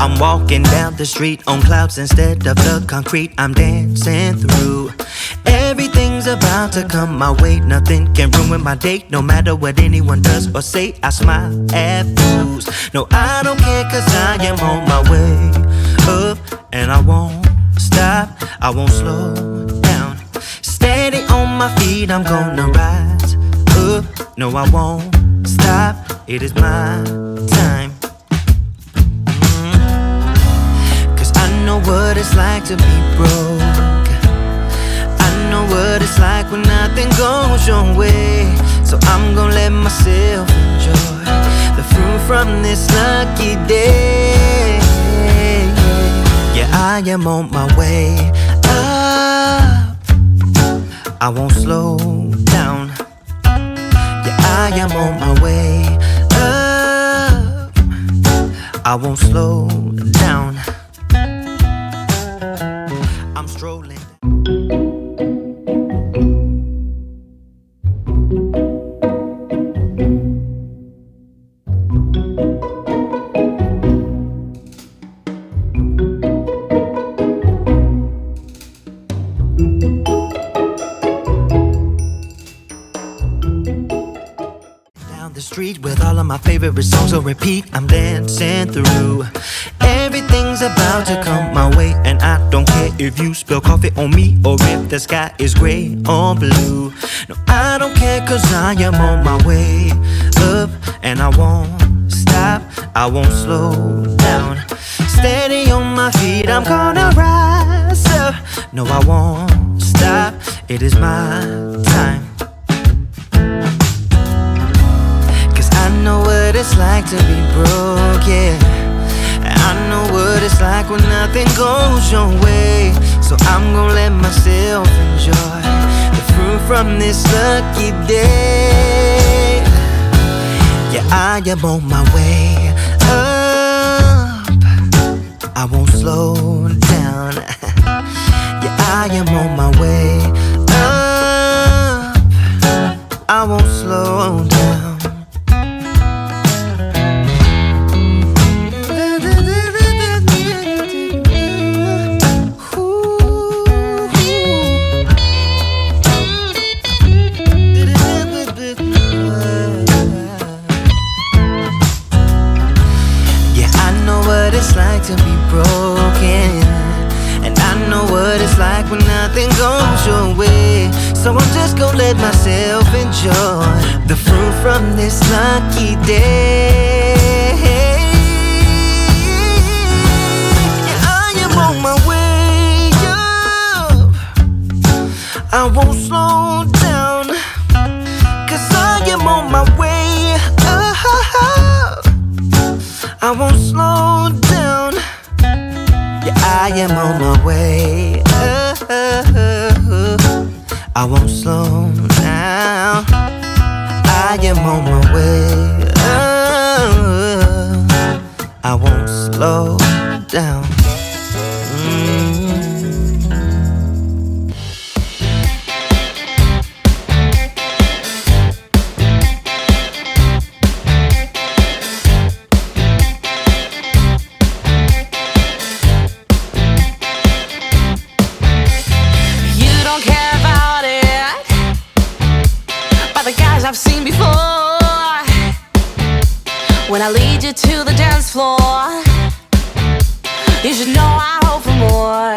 I'm walking down the street on clouds instead of the concrete I'm dancing through. Everything's about to come my way, nothing can ruin my day. No matter what anyone does or say, I smile at fools. No, I don't care, cause I am on my way up, and I won't stop, I won't slow down. Steady on my feet, I'm gonna rise up. No, I won't stop, it is my time. Cause I know what it's like to be broke. I know what it's like when nothing goes your way. So I'm gonna let myself enjoy the fruit from this lucky day. Yeah, I am on my way up, I won't slow down. Yeah, I am on my way up, I won't slow down. I'm strolling. The street with all of my favorite songs on repeat, I'm dancing through. Everything's about to come my way, and I don't care if you spill coffee on me or if the sky is gray or blue. No, I don't care, cause I am on my way up, and I won't stop, I won't slow down. Steady on my feet, I'm gonna rise up. No, I won't stop, it is my time. I know what it's like to be broke, yeah. I know what it's like when nothing goes your way. So I'm gonna let myself enjoy the fruit from this lucky day. Yeah, I am on my way up, I won't slow down. Yeah, I am on my way up, I won't slow down. It's like to be broken, and I know what it's like when nothing goes your way. So I'm just gonna let myself enjoy the fruit from this lucky day. Yeah, I am on my way up, I won't slow down, cause I am on my way up, I won't slow down. Yeah, I am on my way up, I won't slow down. I am on my way up, I won't slow down. I've seen before. When I lead you to the dance floor, you should know I hope for more.